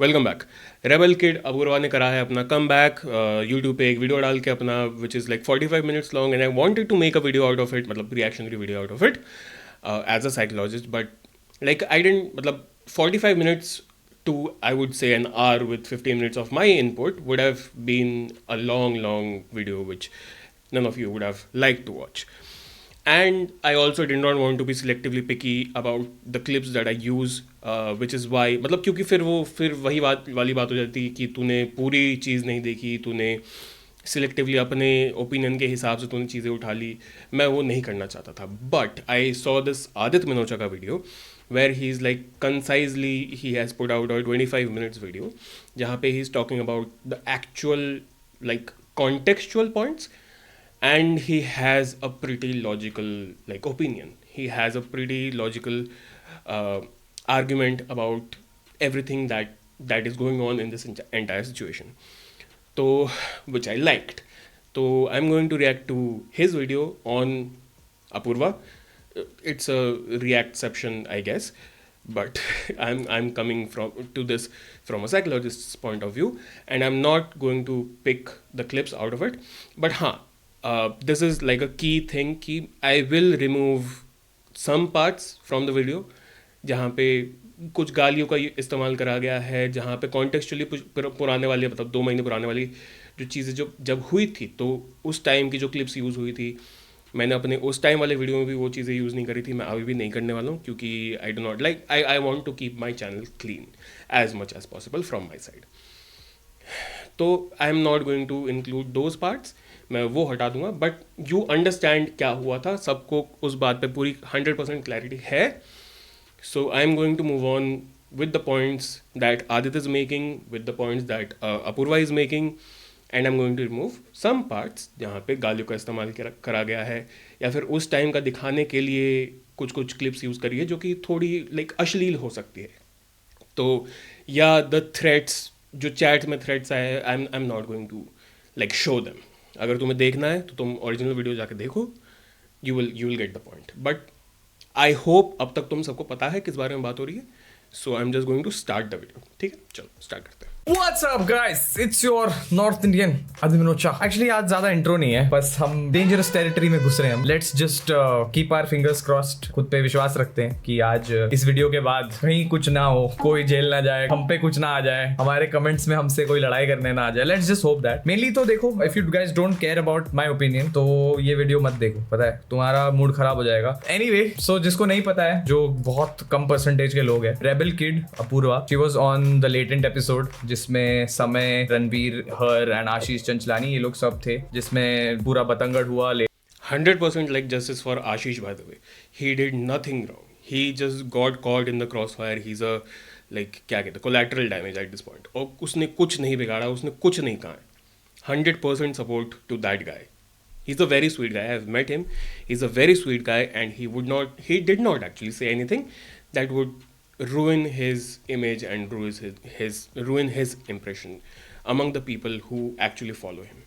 Welcome back. Rebel kid Apoorva ने करा है अपना कम बैक यूट्यूब पे एक वीडियो डाल के अपना which is like 45 minutes long and I wanted to make a video out of it, मतलब reactionary video out of it as a psychologist, but like I didn't मतलब 45 minutes to I would say an hour with 15 minutes of my input would have been a long video which none of you would have liked to watch. And I also did not want to be selectively picky about the clips that I use, which is why मतलब क्योंकि फिर वही वाली बात हो जाती है कि तूने पूरी चीज़ नहीं देखी, तूने सिलेक्टिवली अपने ओपिनियन के हिसाब से तूने चीज़ें उठा ली। मैं वो नहीं करना चाहता था, but I saw this Aditya Manocha का video where he's like concisely he has put out a 25 minutes video जहाँ पे he's talking about the actual like contextual points, and he has a pretty logical like opinion. He has a pretty logical uh, argument about everything that is going on in this entire situation, so which I liked. So I'm going to react to his video on Apurva. It's a reactception, I guess, but I'm coming to this from a psychologist's point of view, and I'm not going to pick the clips out of it. But this is like a key thing कि I will remove some parts from the video जहाँ पे कुछ गालियों का इस्तेमाल करा गया है, जहाँ पे कॉन्टेक्चुअली पुराने वाले मतलब 2 महीने पुराने वाली जो चीज़ें जब हुई थी, तो उस टाइम की जो क्लिप्स यूज़ हुई थी, मैंने अपने उस टाइम वाले वीडियो में भी वो चीज़ें यूज़ नहीं करी थी। मैं अभी भी नहीं करने वाला हूँ क्योंकि I do not like I want to keep my channel clean as much as possible from my side. तो I am not going to include those parts, मैं वो हटा दूंगा, बट यू अंडरस्टैंड क्या हुआ था, सबको उस बात पे पूरी 100% क्लैरिटी है। So I am going to move on with the points that Aditya is making, with the points that Apurva is making, and I'm going to remove some parts जहाँ पे गालियों का इस्तेमाल करा गया है या फिर उस टाइम का दिखाने के लिए कुछ क्लिप्स यूज़ करी है जो कि थोड़ी लाइक अश्लील हो सकती है। तो या द थ्रेड्स जो चैट में थ्रेड्स आए, I am not going to like show them. अगर तुम्हें देखना है तो तुम ओरिजिनल वीडियो जाके देखो, you will get the point. But I hope अब तक तुम सबको पता है किस बारे में बात हो रही है। So I am just going to start the video. ठीक है, चलो स्टार्ट करते हैं। What's up guys? It's your North Indian Aditya Manocha. Actually आज ज्यादा इंट्रो नहीं है, बस हम डेंजरस टेरिटरी में घुस रहे हैं। Let's just keep our fingers crossed, खुद पे विश्वास रखते हैं कि आज इस वीडियो के बाद कहीं कुछ ना हो, कोई जेल ना जाए, हम पे कुछ ना आ जाए, हमारे कमेंट्स में हमसे कोई लड़ाई करने ना आ जाए। Let's just hope that। Mainly तो देखो, if you guys don't care about my opinion तो ये वीडियो मत देखो, पता है तुम्हारा मूड खराब हो जाएगा। Anyway, so जिसको नहीं पता है, जो बहुत कम परसेंटेज के लोग हैं, rebel kid Apoorva, she was on the latent episode जिसमें समय, रणवीर, हर एंड आशीष चंचलानी ये लोग सब थे, जिसमें पूरा बतंगड़ हुआ। 100% like justice for Ashish, by the way. He did nothing wrong. He just got caught in the crossfire. He's a like क्या कहते हैं collateral damage at this point. और उसने कुछ नहीं बिगाड़ा, उसने कुछ नहीं कहा है। 100% support to that guy. He's a very sweet guy. I have met him. He's a very sweet guy, and he did not actually say anything that would ruin his image and ruin his impression among the people who actually follow him.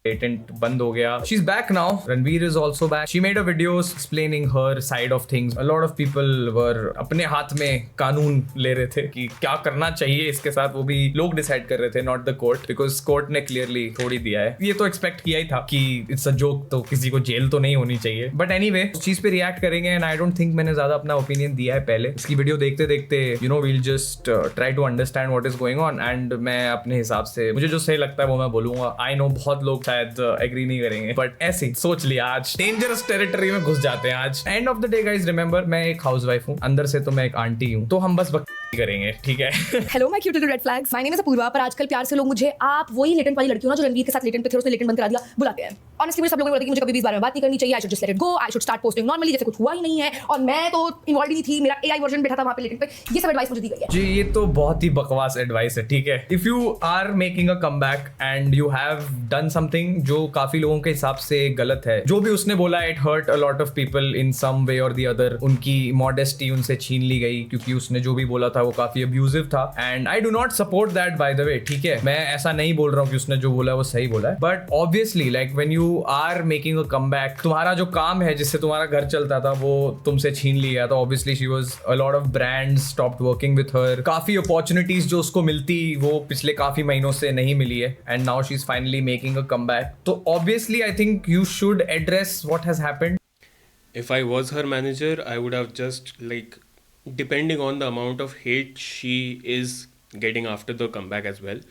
Patent बंद हो गया। She's back now. Ranveer is also back. She made a videos explaining her side of things. A lot of people were अपने हाथ में कानून ले रहे थे कि क्या करना चाहिए इसके साथ, वो भी लोग डिसाइड कर रहे थे, not the court, because court ने clearly छोड़ ही दिया है। ये तो एक्सपेक्ट किया ही था कि it's a joke, तो किसी को जेल तो नहीं होनी चाहिए। But anyway, उस चीज पे रिएक्ट करेंगे, and I don't think मैंने ज्यादा अपना ओपिनियन दिया है पहले। इसकी वीडियो देखते देखते you know we'll just try to understand what is going on, and मैं अपने हिसाब से मुझे जो सही लगता है वो मैं बोलूंगा। I know बहुत लोग शायद एग्री नहीं करेंगे, बट ऐसे सोच लिया आज डेंजरस टेरिटरी में घुस जाते हैं। आज end of the day guys, remember मैं एक हाउसवाइफ हूँ, अंदर से तो मैं एक आंटी हूँ, तो हम बस करेंगे, ठीक है। Hello my cute little red flags, my name is Apoorva, पर आजकल प्यार से लोग मुझे आप वही लेटेंट वाली लड़की हो ना जो रणवीर के साथ लेटेंट पे थे, उसने लेटेंट बंद करा दिया, बुलाते हैं। ऑनेस्टली मुझे सब लोगों ने बोला कि मुझे कभी भी इस बारे में बात नहीं करनी चाहिए, I should just let it go, I should start posting normally जैसे कुछ हुआ ही नहीं है, और मैं तो इन्वॉल्व ही नहीं थी, मेरा एआई वर्जन बैठा था वहां पे लेटेंट पे। ये सब एडवाइस मुझे दी गई है जी। ये तो बहुत ही बकवास एडवाइस है, ठीक है। If you are making a comeback and you have done something जो काफी लोगों के हिसाब से गलत है, जो भी उसने बोला it hurt a lot of people in some way और द अदर, उनकी मॉडेस्टी उनसे छीन ली गई क्योंकि उसने जो भी बोला था वो काफी अब्यूजिव था, and I do not support that by the way, ठीक है। मैं ऐसा नहीं बोल रहा हूँ कि उसने जो बोला है वो सही बोला है, but obviously like when you you are making a comeback. तुम्हारा जो काम है जिससे तुम्हारा घर चलता था वो तुमसे छीन लिया था. Obviously she was a lot of brands stopped working with her. काफी opportunities जो उसको मिलती वो पिछले काफी महीनों से नहीं मिली है. And now she's finally making a comeback. तो obviously I think you should address what has happened. If I was her manager, I would have just like, depending on the amount of hate she is getting after the comeback as well,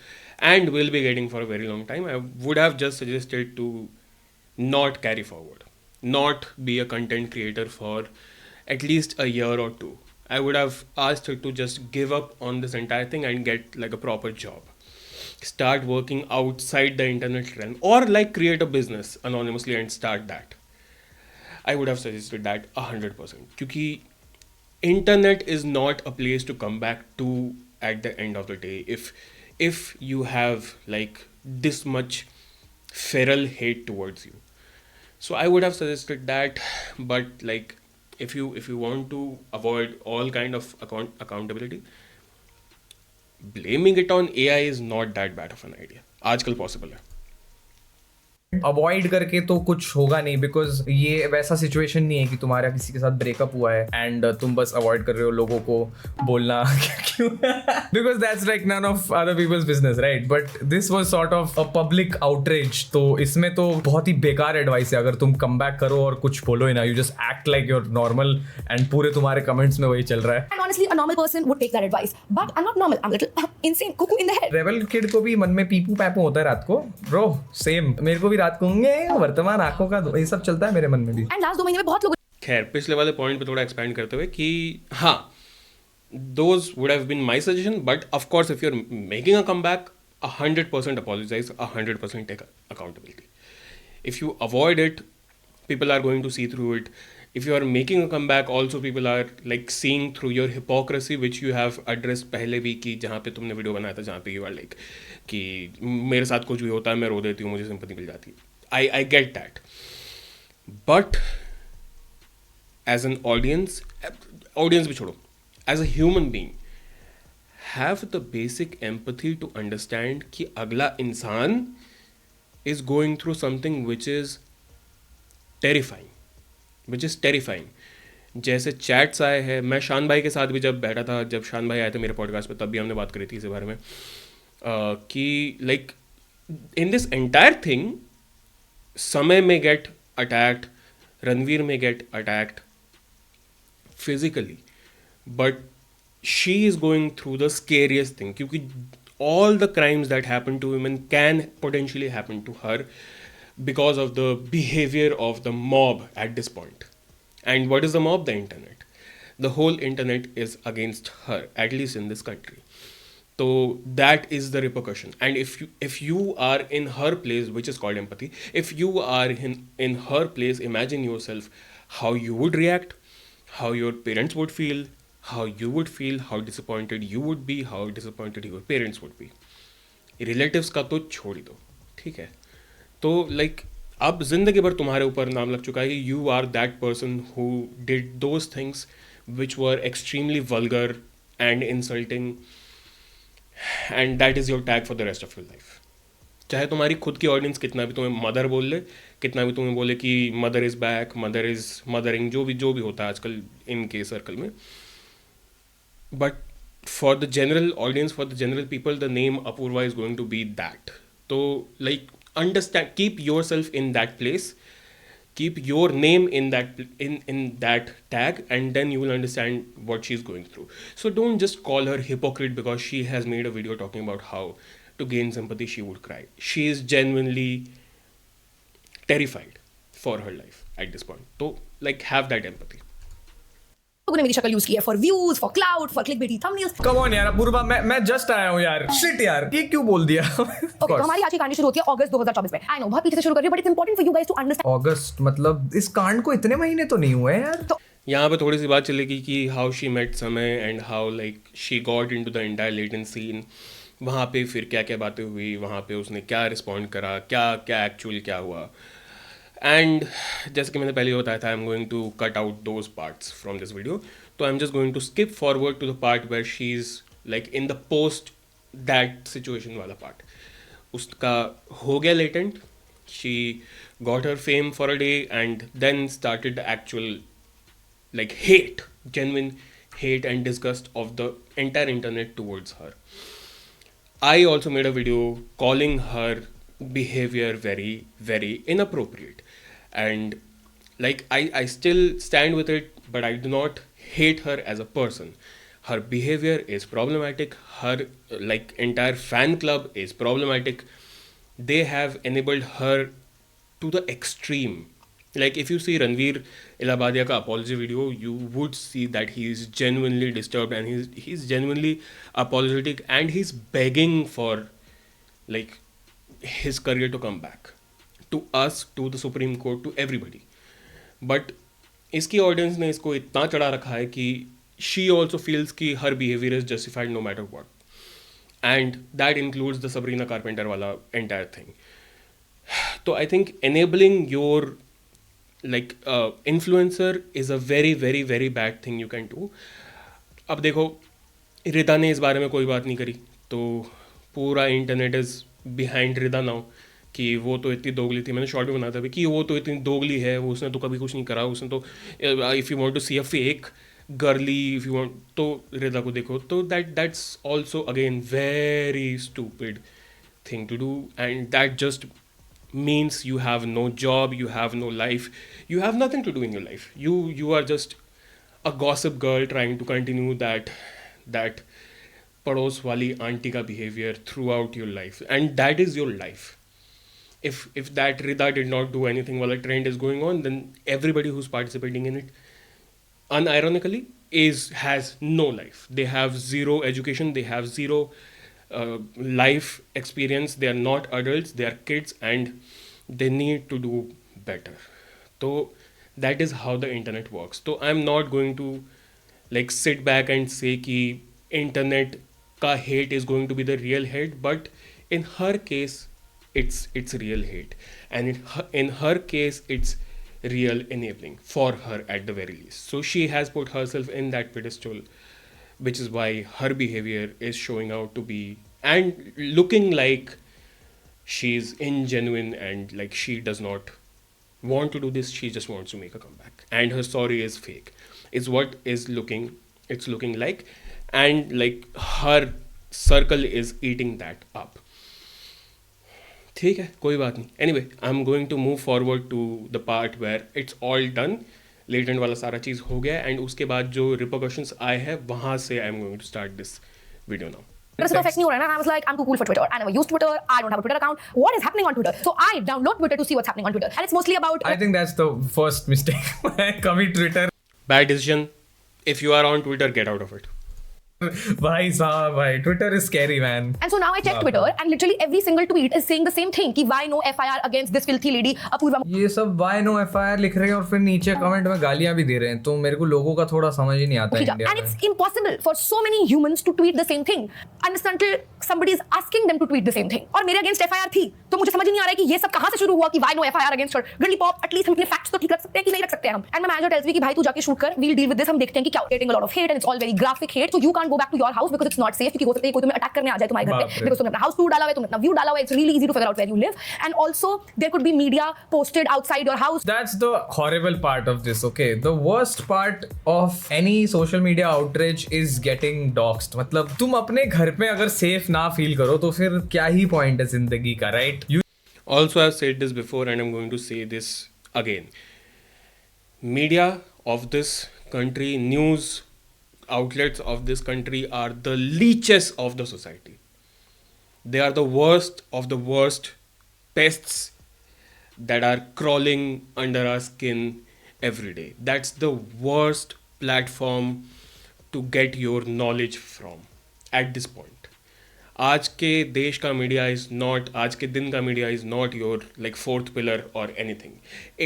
and will be getting for a very long time, I would have just suggested to not carry forward, not be a content creator for at least a year or two. I would have asked her to just give up on this entire thing and get like a proper job. Start working outside the internet realm, or like create a business anonymously and start that. I would have suggested that 100%. क्योंकि internet is not a place to come back to at the end of the day. If you have like this much feral hate towards you, so I would have suggested that. But like, if you want to avoid all kind of accountability, blaming it on AI is not that bad of an idea. आजकल possible है. Avoid करके तो कुछ होगा नहीं, because ये वैसा situation नहीं है कि तुम्हारा किसी के साथ ब्रेकअप हुआ है एंड तुम बस अवॉइड कर रहे हो लोगों को बोलना क्यों, because that's like none of other people's business, right? But this was sort of a public outreach. तो इसमें तो बहुत ही बेकार एडवाइस है. अगर तुम कम बैक करो और कुछ बोलो ही ना, you just act like your normal and पूरे तुम्हारे कमेंट्स में वही चल रहा है. And honestly, a normal person would take that advice. But I'm not normal. I'm a little insane, cuckoo in the head. Rebel kid को भी मन में पीपू पैपू होता है रात को. ब्रो सेम, मेरे को भी रात को वर्तमान आंखों का ये सब चलता है मेरे मन में भी. And last 2 महीने में बहुत लोगों खैर, पिछले वाले पॉइंट पे थोड़ा एक्सपेंड करते हुए कि हाँ, those would have been my suggestion, but of course if you're making a comeback, 100% apologize, 100% take accountability. If you avoid it, people are going to see through it. If you are making a comeback, also people are like seeing through your hypocrisy, which you have addressed पहले भी, कि जहाँ पे तुमने video बनाया था जहाँ पे you are like कि मेरे साथ कुछ भी होता है मैं रो देती हूँ, मुझे सिंपैथी मिल जाती है. I get that, but as an audience भी छोड़ो, as a human being, have the basic empathy to understand कि अगला इंसान is going through something which is terrifying. जैसे चैट्स आए हैं, मैं शान भाई के साथ भी जब बैठा था, जब शान भाई आए थे मेरे पॉडकास्ट पे, तब भी हमने बात करी थी इस बारे में कि like in this entire thing, Samay में गेट अटैक्ड, रणवीर में get attacked physically, but she is going through the scariest thing, क्योंकि all the crimes that happen to women can potentially happen to her because of the behavior of the mob at this point. And what is the mob? The internet. The whole internet is against her, at least in this country. So that is the repercussion. And if you are in her place, which is called empathy, if you are in her place, imagine yourself how you would react, how your parents would feel, how you would feel, how disappointed you would be, how disappointed your parents would be. Relatives का तो छोड़ ही दो, ठीक है? तो like अब जिंदगी भर तुम्हारे ऊपर नाम लग चुका है कि you are that person who did those things which were extremely vulgar and insulting, and that is your tag for the rest of your life. चाहे तुम्हारी खुद की ऑडियंस कितना भी तुम्हें मदर बोल ले, कितना भी तुम्हें बोले कि mother is back, mother is mothering, जो भी होता है आजकल इनके सर्कल में, but for the general audience, for the general people, the name Apoorva is going to be that. तो like understand, keep yourself in that place, keep your name in that tag, and then you will understand what she's going through. So don't just call her hypocrite because she has made a video talking about how to gain sympathy she would cry. She is genuinely terrified for her life at this point. So like have that empathy. लोगों ने मेरी शक्ल use की है for views, for clout, for clickbaity thumbnails. Come on यार अपूर्वा, मैं just आया हूँ यार. शिट यार, ये क्यों बोल दिया? ओके, तो हमारी आज की कहानी शुरू होती है अगस्त 2024 में. आई नो बहुत पीछे से शुरू कर रही हूं, but it's important for you guys to understand. अगस्त मतलब इस कांड को इतने महीने तो नहीं हुए यार. तो यहाँ पे थोड़ी सी बात चलेगी कि how she met Samay and how like she got into the entire latent scene. वहाँ पे फिर क्या क्या बातें हुई, वहाँ पे उसने क्या रिस्पॉन्ड करा, क्या एक्चुअल क्या हुआ. एंड जैसे कि मैंने पहले ही बताया था, I am going to cut out those parts from this video. तो I am just going to skip forward to the part where she is like in the post that situation वाला part. उसका हो गया Latent, She got her fame for a day and then started the actual like hate, genuine hate and disgust of the entire internet towards her. I also made a video calling her behavior very, very inappropriate. And like I still stand with it, but I do not hate her as a person. Her behavior is problematic. Her like entire fan club is problematic. They have enabled her to the extreme. Like if you see Ranveer Ilabadia ka apology video, you would see that he is genuinely disturbed and he's genuinely apologetic and he's begging for like his career to come back to us, to the Supreme Court, to everybody. But इसकी audience ने इसको इतना चढ़ा रखा है कि she also feels कि her behaviour is justified no matter what and that includes the Sabrina Carpenter वाला एंटायर थिंग. तो I think enabling your like influencer is a very very very bad thing you can do. अब देखो, रिदा ने इस बारे में कोई बात नहीं करी तो पूरा internet is behind Rida now कि वो तो इतनी दोगली थी. मैंने शॉर्ट भी बनाया था अभी कि वो तो इतनी दोगली है, वो उसने तो कभी कुछ नहीं करा. उसने तो if you want to see a fake girly, if you want, तो रिदा को देखो. तो that's also again very stupid thing to do and that just means you have no job, you have no life, you have nothing to do in your life. You are just a gossip girl trying to continue that pados wali auntie ka behavior throughout your life, and that is your life. If that Rida did not do anything while a trend is going on, then everybody who's participating in it unironically has no life. They have zero education, they have zero life experience. They are not adults, they are kids, and they need to do better. So that is how the internet works. So I'm not going to like sit back and say ki internet ka hate is going to be the real hate, but in her case it's real hate, and in her case it's real enabling for her at the very least. So she has put herself in that pedestal, which is why her behavior is showing out to be and looking like she's ingenuine and like she does not want to do this. She just wants to make a comeback, and her story is fake is what is looking like, and like her circle is eating that up. ठीक है, कोई बात नहीं. Anyway, I am going to move forward to the part where it's all done. Latent वाला सारा चीज़ हो गया and उसके बाद जो रिपोर्कशंस आए हैं वहाँ से I am going to start this video now. Twitter super affects me, and I was like, I'm too cool for Twitter. I never use Twitter. I don't have a Twitter account. What is happening on Twitter? So I download Twitter to see what's happening on Twitter, and it's mostly about. I think that's the first mistake. Coming Twitter. Bad decision. If you are on Twitter, get out of it. भाई साहब, भाई Twitter is scary, man. And so now I check Twitter, and literally every single tweet is saying the same thing: कि why no FIR against this filthy lady Apurva. ये सब why no FIR लिख रहे हैं और फिर नीचे comment में गालियां भी दे रहे हैं. तो मेरे को लोगों का थोड़ा समझ ही नहीं आता है इंडिया And में. it's impossible for so many humans to tweet the same thing until somebody is asking them to tweet the same thing. और मेरे against FIR थी, तो मुझे समझ ही नहीं आ रहा है कि ये सब कहाँ से शुरू हुआ कि why no FIR against her. Girly pop, at least हम अपने facts तो ठीक रख सकते हैं कि नहीं रख सकते हैं हम. And my manager tells me कि भाई तू जाके shoot कर, we'll deal with this. हम देखते हैं कि क्या getting a lot of hate and it's all very graphic hate, so you can't go back to your house because it's not safe. क्योंकि हो सकता है कोई तुम्हें अटैक करने आ जाए तुम्हारे घर पे because तुमने अपना हाउस टूर डाला हुआ है, तुमने अपना व्यू डाला हुआ है. It's really easy to figure out where you live, and also there could be media posted outside your house. That's the horrible part of this. Okay, the worst part of any social media outrage is getting doxed. मतलब तुम अपने घर पे अगर safe ना feel करो तो फिर क्या ही point है जिंदगी का, right? Also, I've said this before and I'm going to say this again. Media of this country, news outlets of this country are the leeches of the society. They are the worst of the worst pests that are crawling under our skin every day. That's the worst platform to get your knowledge from at this point. आज के देश का media is not, आज के दिन का media is not your like fourth pillar और anything.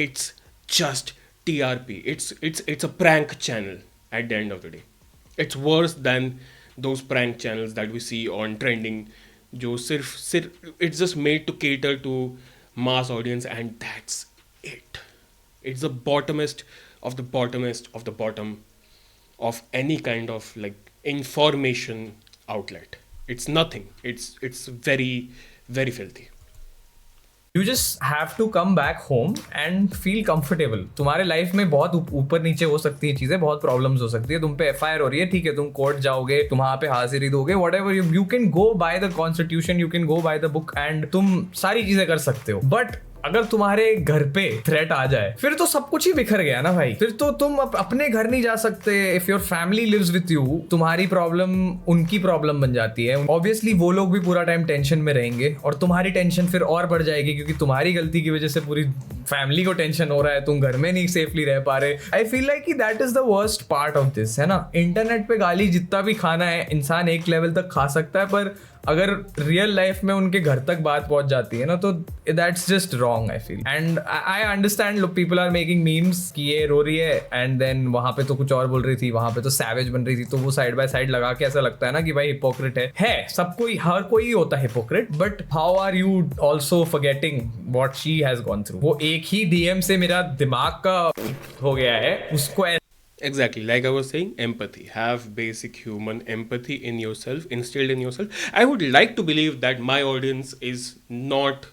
It's just TRP. It's a prank channel at the end of the day. It's worse than those prank channels that we see on trending. जो सिर्फ it's just made to cater to mass audience and that's it. It's the bottomest of the bottomest of the bottom of any kind of like information outlet. It's nothing. It's very, very filthy. You just have to come back home and feel comfortable. तुम्हारे life में बहुत ऊपर नीचे हो सकती है चीजें, बहुत प्रॉब्लम्स हो सकती है, तुम पे FIR हो रही है, ठीक है, तुम कोर्ट जाओगे, तुम वहां पे हाजिरी दोगे, whatever you can go by the constitution, you can go by the book and तुम सारी चीजें कर सकते हो. But अगर तुम्हारे घर पे थ्रेट आ जाए फिर तो सब कुछ ही बिखर गया ना भाई. फिर तो तुम अपने घर नहीं जा सकते. If your family lives with you, तुम्हारी प्रॉब्लम उनकी प्रॉब्लम बन जाती है. ऑब्वियसली वो लोग भी पूरा टाइम टेंशन में रहेंगे और तुम्हारी टेंशन फिर और बढ़ जाएगी क्योंकि तुम्हारी गलती की वजह से पूरी फैमिली को टेंशन हो रहा है, तुम घर में नहीं सेफली रह पा रहे. आई फील लाइक कि that is the worst part of this, है ना. इंटरनेट पे गाली जितना भी खाना है इंसान एक लेवल तक खा सकता है, पर अगर रियल लाइफ में उनके घर तक बात पहुंच जाती है ना तो that's just wrong I feel. And I understand लोग पीपल आर मेकिंग मीम्स कि ये रो रही है एंड देन वहां पे तो कुछ और बोल रही थी, वहां पे तो सैवेज बन रही थी, तो वो साइड बाय साइड लगा के ऐसा लगता है ना कि भाई हिपोक्रेट है. सब कोई, हर कोई होता है hypocrite, but how are you also forgetting what she has gone through. वो एक ही DM से मेरा दिमाग का हो गया है उसको. Exactly, like I was saying, empathy. Have basic human empathy in yourself, instilled in yourself. I would like to believe that my audience is not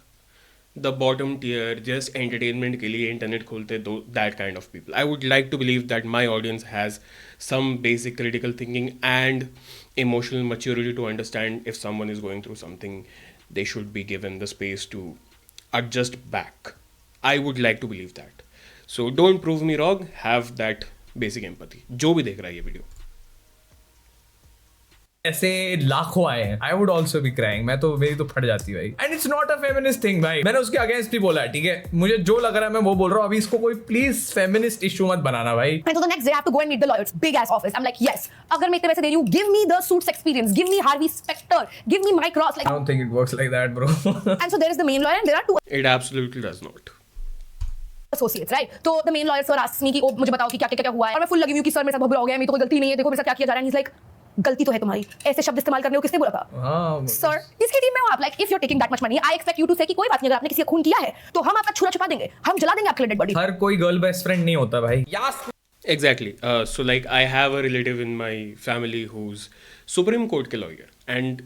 the bottom tier, just entertainment के लिए internet खोलते that kind of people. I would like to believe that my audience has some basic critical thinking and emotional maturity to understand if someone is going through something, they should be given the space to adjust back. I would like to believe that. So don't prove me wrong. Have that basic empathy. जो भी देख रहा है ये video, ऐसे लाखों आए हैं. I would also be crying. मैं तो, मेरी तो फट जाती भाई. And it's not a feminist thing भाई. मैंने उसके अगेंस्ट भी बोला है, ठीक है, मुझे जो लग रहा है मैं वो बोल रहा हूँ. अभी इसको कोई प्लीज फेमिनिस्ट इशू मत बनाना भाई. And so the next day I have to go and meet the lawyers, big ass office. I'm like, yes, अगर मैं इतने पैसे दे रही हूँ, give me the suits experience, give me Harvey Specter, give me Mike Ross. I don't think it works like that, bro. And so there is the main lawyer and there are two it absolutely does not. associates, right? तो the main lawyer sir asks me कि ओ मुझे बताओ कि क्या क्या क्या हुआ है, और मैं फुल लगी हुई हूँ कि सर मेरे साथ बहुत बुरा हो गया है, मेरी तो कोई गलती नहीं है, देखो मेरे साथ क्या किया जा रहा है. He's like, गलती तो है तुम्हारी, ऐसे शब्द इस्तेमाल करने को किसने बोला था? हाँ, सर इसकी टीम में हो आप. Like if you are taking that much money, I expect you to say कि कोई बात नहीं, अगर आपने किसी का खून किया है तो हम आपका छुरा छुपा देंगे, हम जला देंगे आपकी डेड बॉडी. हर कोई गर्ल बेस्ट फ्रेंड नहीं होता भाई. Exactly. So like I have a relative in my family who's Supreme Court के lawyer, and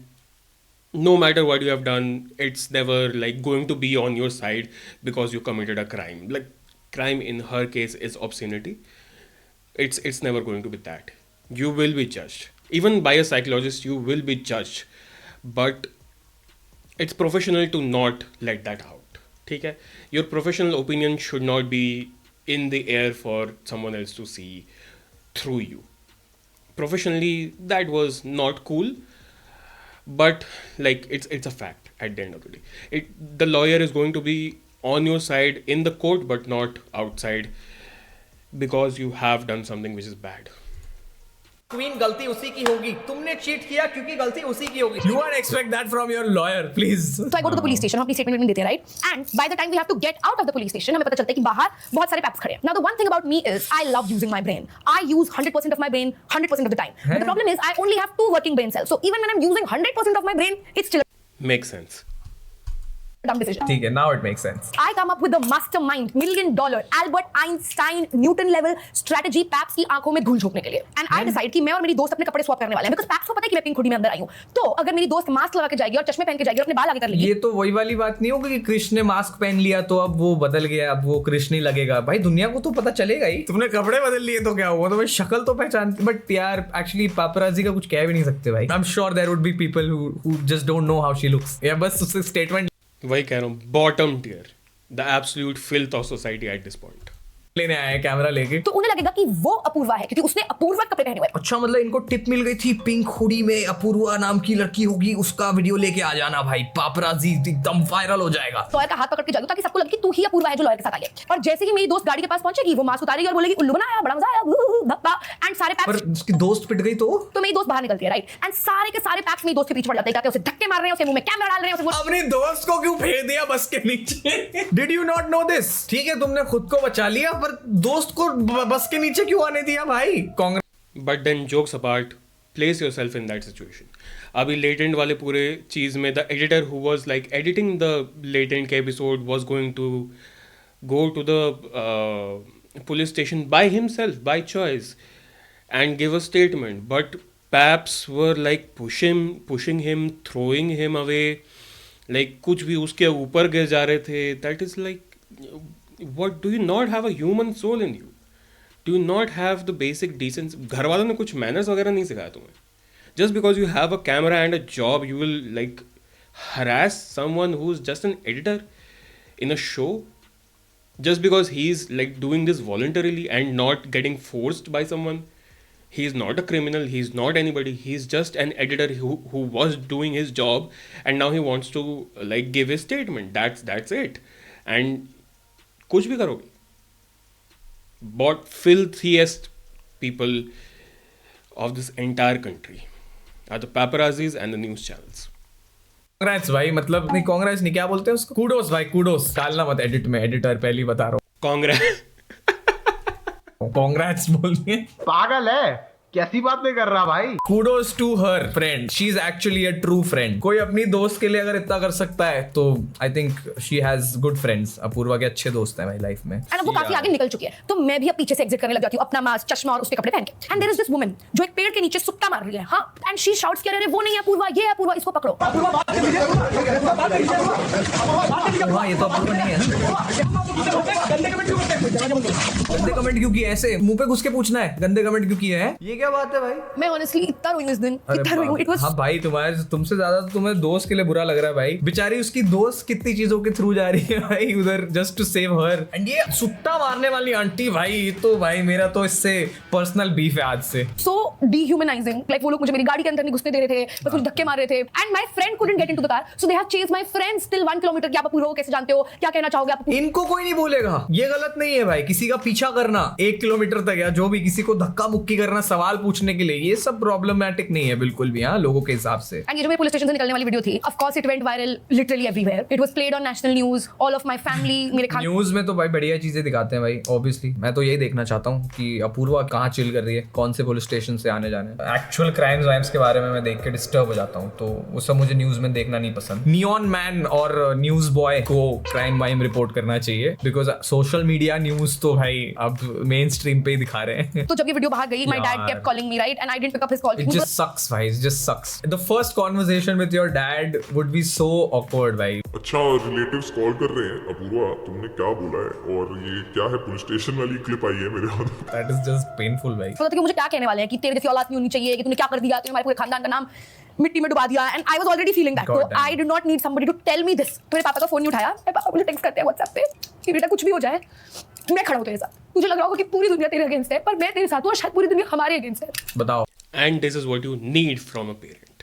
no matter what you have done, it's never like going to be on your side because you committed a crime. Like crime in her case is obscenity. It's never going to be that. You will be judged. Even by a psychologist, you will be judged. But it's professional to not let that out. ठीक है? Your professional opinion should not be in the air for someone else to see through you. Professionally, that was not cool. But like it's a fact at the end of the day. The lawyer is going to be on your side in the court but not outside because you have done something which is bad. Queen गलती उसी की होगी, तुमने cheat किया क्योंकि गलती उसी की होगी. You can't expect that from your lawyer, please. So I go to the police station, हम अपनी स्टेटमेंट देते हैं, right? And by the time we have to get out of the police station, हमें पता चलता है कि बाहर बहुत सारे पैप्स खड़े हैं. Now the one thing about me is I love using my brain. I use 100% of my brain 100% of the time. But the problem is I only have 2 working brain cells. So even when I'm using 100% of my brain, it's still Makes sense. a dumb decision. ठीक है, now it makes sense. I come up with the mastermind, $1 million, Albert Einstein, Newton level strategy paps की आंखों में धूल झोंकने के लिए. And I decide कि मैं और मेरी दोस्त अपने कपड़े स्वैप करने वाले हैं because पैप्स को पता है कि मैं पिंक हुडी में अंदर आई हूँ. तो अगर मेरी दोस्त मास्क लगा के जाएगी और चश्मे पहन के जाएगी और अपने बाल आगे कर लेगी, ये तो वही वाली बात नहीं होगी कि कृष्ण ने मास्क पहन लिया तो अब वो बदल गया, अब वो कृष्ण ही लगेगा. भाई दुनिया को तो पता चलेगा ही. तुमने कपड़े बदल लिए तो क्या हुआ, तो भाई शक्ल तो पहचानती. बट यार एक्चुअली पापराजी का कुछ कह भी नहीं सकते भाई. I am sure there would be people who just don't know how she looks. या बस उससे स्टेटमेंट वही कह रहा हूँ, bottom tier, the absolute filth of society at this point. लेने आए कैमरा लेके तो उन्हें लगेगा कि वो अपूर्वा है क्योंकि उसने अपूर्वा कपड़े पहने हुए हैं. अच्छा, मतलब इनको टिप मिल गई थी, पिंक हुडी में अपूर्वा नाम की लड़की होगी, उसका वीडियो लेके आ जाना भाई, पापराजी एकदम वायरल हो जाएगा. लॉयर का हाथ पकड़ के जाएगी ताकि सबको लगे कि तू ही अपूर्वा है जो लॉयर के साथ आई है. और जैसे ही मेरी दोस्त गाड़ी के पास पहुंचेगी, वो मास्क उतारेगी और बोलेगी उल्लू बनाया, बड़ा मजा आया, एंड सारे पर पैक्स. उसकी दोस्त पिट गई तो मेरी दोस्त बाहर निकलती है, राइट? एंड सारे के सारे पैक्स मेरी दोस्त के पीछे पड़ जाते हैं, उसे धक्के मार रहे हैं, उसे मुंह में कैमरा डाल रहे हैं, उसे अपनी दोस्त को क्यों फेंक दिया बस के नीचे? Did you not know this? ठीक है, तुमने खुद को बचा लिया, पर दोस्त को बस के नीचे क्यों आने दिया भाई? But then jokes apart, place yourself in that situation. अभी लेटेंट वाले पूरे चीज में the editor who was like editing the Latent के episode was going to go to the police station by himself, by choice, and give a statement. But paps were like pushing him, throwing him away, like कुछ भी उसके ऊपर गिर जा रहे थे. That is like, what, do you not have a human soul in you? Do you not have the basic decency? घर वालों ने कुछ मैनर्स वगैरह नहीं सिखाया तुम्हें? Just because you have a camera and a job, you will like harass someone who's just an editor in a show, just because he's like doing this voluntarily and not getting forced by someone. He's not a criminal, he's not anybody, he's just an editor who was doing his job and now he wants to like give his statement. That's it. And kuch bhi karoge. But filthiest people of this entire country are the paparazzis and the news channels. Congress भाई, मतलब नहीं कांग्रेस नहीं, क्या बोलते हैं उसको, kudos भाई, kudos डालना मत एडिट में, एडिटर पहली बता रहा Congrats. हूँ, कांग्रेस बोलिए. पागल है, कैसी बात नहीं कर रहा भाई. Kudos to her friend, she is actually a true friend. कोई अपनी दोस्त के लिए अगर इतना कर सकता है तो I think she has good friends. Apoorva के अच्छे दोस्त हैं भाई लाइफ में. एंड वो काफी आगे निकल चुकी है, तो मैं भी अब पीछे से एग्जिट करने लग जाती हूँ, अपना मास्क, चश्मा और उसके कपड़े पहन के. And there is this woman जो एक पेड़ के नीचे सुट्टा मार रही है, हाँ, एंड शी शाउट्स कि अरे वो नहीं है अपूर्वा, ये है अपूर्वा, इसको पकड़ो. हाँ, ये तो अपूर्वा नहीं है. गंदे कमेंट क्यों किए? ऐसे मुंह पे घुस के पूछना है गंदे कमेंट क्यों किए हैं? ये क्या बात है भाई? मैं ऑनेस्टली इतना रोई उस दिन, इतना रोई. इट वाज, हाँ भाई, तुमसे ज्यादा तो तुम्हें दोस्त के लिए बुरा लग रहा है भाई. बेचारी उसकी दोस्त कितनी चीजों के थ्रू जा रही है भाई उधर, just to save her. And ये सुट्टा मारने वाली आंटी भाई, तो भाई मेरा तो इससे पर्सनल बीफ है आज से. so dehumanizing. Like वो लोग मुझे मेरी गाड़ी के अंदर नहीं घुसने दे रहे थे, बस कुछ धक्के मार रहे थे. And my friend couldn't get into the car, so they have chased my friend still 1 kilometer. क्या आप अपूर्वा को कैसे जानते हो, क्या कहना चाहोगे आप? इनको कोई नहीं बोलेगा, ये गलत नहीं है भाई. किसी का पीछा करना 1 किलोमीटर तक या जो भी, किसी को धक्का मुक्की करना सवाल पूछने के लिए, ये सब प्रॉब्लमेटिक नहीं है बिल्कुल भी. हाँ, लोगों के हिसाब से. And ये जो मेरे पुलिस स्टेशन से निकलने वाली वीडियो थी, of course it went viral literally everywhere. It was played on national news. All of my family, मेरे खान न्यूज में तो भाई बढ़िया चीजें दिखाते हैं भाई. ऑब्वियसली मैं तो यही देखना चाहता हूँ कि अपूर्वा कहाँ चिल कर रही है, कौन से पुलिस स्टेशन से आने जाने. एक्चुअल क्राइम्स वाइम्स के बारे में मैं देख के डिस्टर्ब हो जाता हूँ, तो वो सब मुझे न्यूज में देखना नहीं पसंद. नियॉन मैन और न्यूज बॉय को क्राइम वाइम रिपोर्ट करना चाहिए, बिकॉज सोशल मीडिया न्यूज तो भाई अब मेन स्ट्रीम पे ही दिखा रहे हैं. तो जब ये वीडियो बाहर गई, my dad kept calling me, right, and I didn't pick up his call. It just sucks भाई, it just sucks. The first conversation with your dad would be so awkward भाई. अच्छा, रिलेटिव्स कॉल कर रहे हैं. अपूर्वा, तुमने क्या बोला है और ये क्या है? पुलिस स्टेशन वाली क्लिप आई है मेरे हाथ. That is just painful भाई. पता था कि मुझे क्या कहने वाले हैं कि तेरे जैसी औलाद नहीं होनी चाहिए, कि तूने क्या कर दिया, तूने हमारे पूरे खानदान का नाम मिट्टी में डुबा दिया. And I was already feeling that, तो I did not need somebody to tell me this. मेरे पापा का फोन नहीं उठाया, मेरे पापा मुझे टेक्स्ट करते हैं व्हाट्सएप पे कि बेटा कुछ भी हो जाए मैं खड़ा हूं तेरे साथ. तुझे लग रहा होगा कि पूरी दुनिया तेरे अगेंस्ट है, पर मैं तेरे साथ हूं और शायद पूरी दुनिया हमारे अगेंस्ट है. बताओ. And this is what you need from a parent.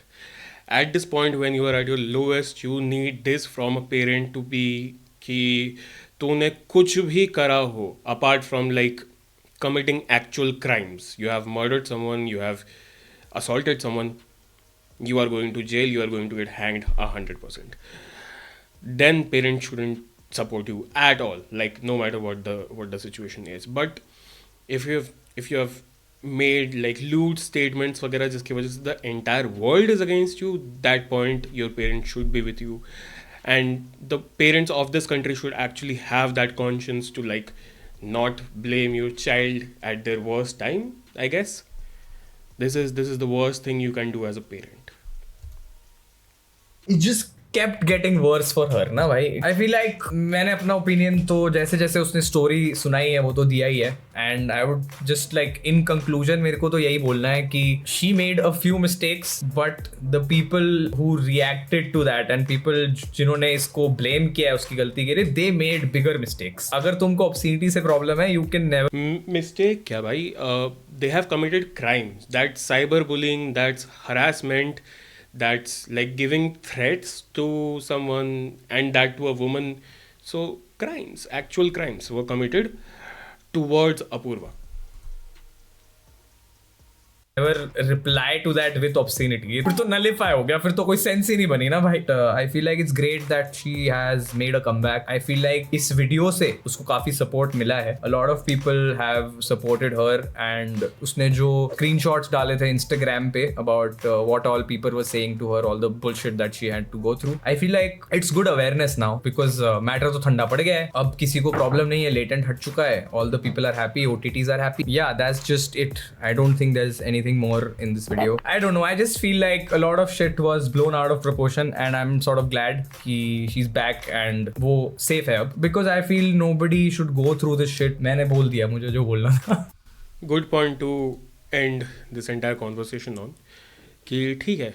At this point when you are at your lowest, you need this from a parent to be कि तूने कुछ भी करा हो apart from like committing actual crimes. You have murdered someone, you have assaulted someone, you are going to jail, you are going to get hanged 100%. Then parents shouldn't support you at all, like no matter what the situation is. But if you have made like lewd statements वगैरह जिसकी वजह से the entire world is against you, that point your parents should be with you, and the parents of this country should actually have that conscience to like not blame your child at their worst time. I guess this is the worst thing you can do as a parent. It just kept getting worse for her ना भाई. I feel like मैंने अपना opinion तो जैसे जैसे उसने story सुनाई है वो तो दिया ही है. And I would just like in conclusion मेरे को तो यही बोलना है कि she made a few mistakes, but the people who reacted to that and people जिन्होंने इसको ब्लेम किया है उसकी गलती के लिए, दे मेड बिगर मिस्टेक्स. अगर तुमको ऑब्सिनिटी से प्रॉब्लम है, यू कैन नेवर. Mistake क्या भाई? They have committed crimes. That's cyberbullying, that's harassment, that's like giving threats to someone, and that to a woman. So crimes, actual crimes were committed towards Apurva. Reply to that with obscenity. फिर तो nullify हो गया, फिर तो कोई sense ही नहीं बनी ना भाई. I feel like it's great that she has made a comeback. I feel like इस वीडियो से उसको काफी सपोर्ट मिला है. A lot of people have supported her, and उसने जो स्क्रीनशॉट्स डाले थे इंस्टाग्राम पे about what all people were saying to her, all the bullshit that she had to go through. I feel like it's good awareness now, because matter तो ठंडा पड़ गया है. अब किसी को प्रॉब्लम नहीं है, लेटेंट हट चुका है. All the people are happy, OTTs are happy. या that's just it. I don't think there is anything anything more in this video. I don't know. I just feel like a lot of shit was blown out of proportion, and I'm sort of glad she's back and वो safe है अब, because I feel nobody should go through this shit. मैंने बोल दिया मुझे जो बोलना था. Good point to end this entire conversation on. कि ठीक है,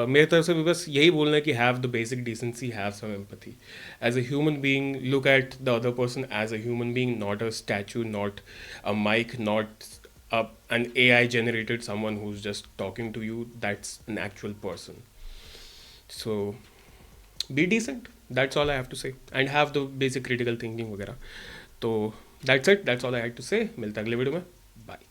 मेरे तरफ से भी बस यही बोलना है कि have the basic decency, have some empathy. As a human being, look at the other person as a human being, not a statue, not a mic, not an AI generated someone who's just talking to you. That's an actual person. So be decent. That's all I have to say. And have the basic critical thinking वगैरह. तो that's it. That's all I had to say. मिलता अगले video में. Bye.